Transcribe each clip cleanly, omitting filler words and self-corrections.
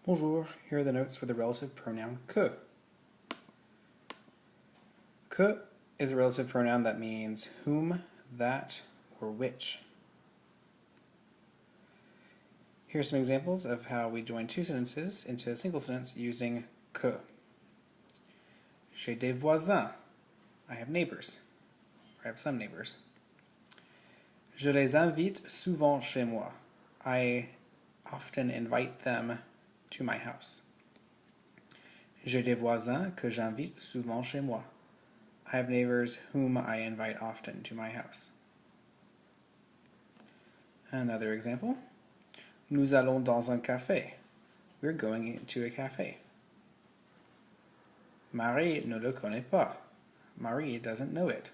Bonjour, here are the notes for the relative pronoun que. Que is a relative pronoun that means whom, that, or which. Here are some examples of how we join two sentences into a single sentence using que. J'ai des voisins. I have neighbors. Or I have some neighbors. Je les invite souvent chez moi. I often invite them to my house. J'ai des voisins que j'invite souvent chez moi. I have neighbors whom I invite often to my house. Another example. Nous allons dans un café. We're going to a cafe. Marie ne le connaît pas. Marie doesn't know it.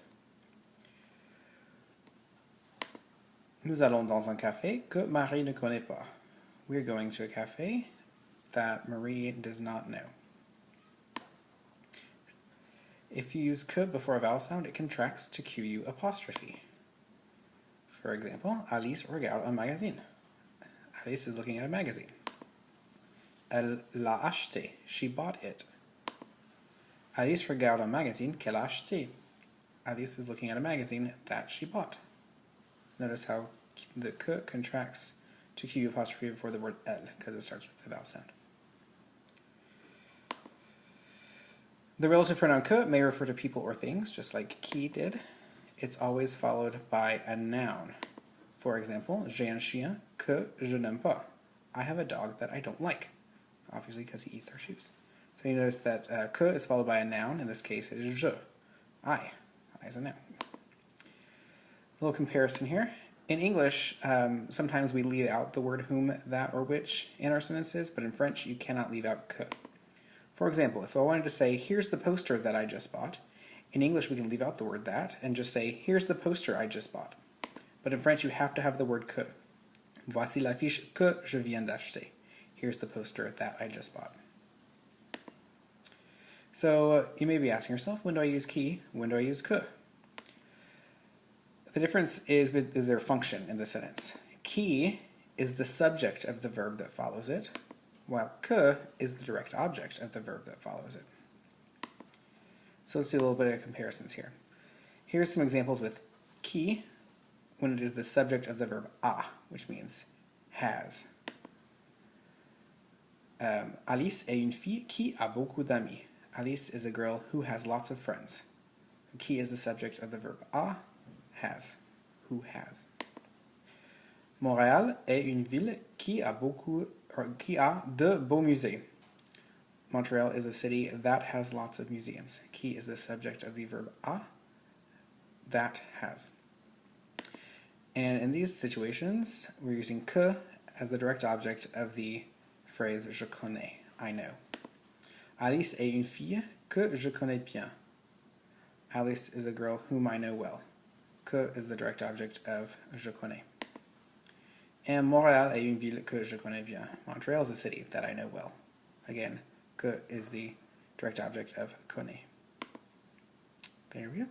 Nous allons dans un café que Marie ne connaît pas. We're going to a cafe that Marie does not know. If you use que before a vowel sound, it contracts to QU apostrophe. For example, Alice regarde un magazine. Alice is looking at a magazine. Elle l'a acheté. She bought it. Alice regarde un magazine qu'elle a acheté. Alice is looking at a magazine that she bought. Notice how the que contracts to QU apostrophe before the word elle, because it starts with the vowel sound. The relative pronoun que may refer to people or things, just like qui did. It's always followed by a noun. For example, j'ai un chien que je n'aime pas. I have a dog that I don't like, obviously because he eats our shoes. So you notice that que is followed by a noun. In this case, it is je. I is a noun. A little comparison here. In English, sometimes we leave out the word whom, that, or which in our sentences, but in French, you cannot leave out que. For example, if I wanted to say, here's the poster that I just bought, in English we can leave out the word that and just say, here's the poster I just bought. But in French you have to have the word que. Voici l'affiche que je viens d'acheter. Here's the poster that I just bought. So you may be asking yourself, when do I use qui? When do I use que? The difference is with their function in the sentence. Qui is the subject of the verb that follows it, while que is the direct object of the verb that follows it. So let's do a little bit of comparisons here. Here's some examples with qui when it is the subject of the verb a, which means has. Alice est une fille qui a beaucoup d'amis. Alice is a girl who has lots of friends. Qui is the subject of the verb a, has, who has. Montréal est une ville qui a de beaux musées. Montreal is a city that has lots of museums. Qui is the subject of the verb a, that has. And in these situations, we're using que as the direct object of the phrase je connais, I know. Alice est une fille que je connais bien. Alice is a girl whom I know well. Que is the direct object of je connais. And Montréal est une ville que je connais bien. Montreal is a city that I know well. Again, que is the direct object of connais. There we go.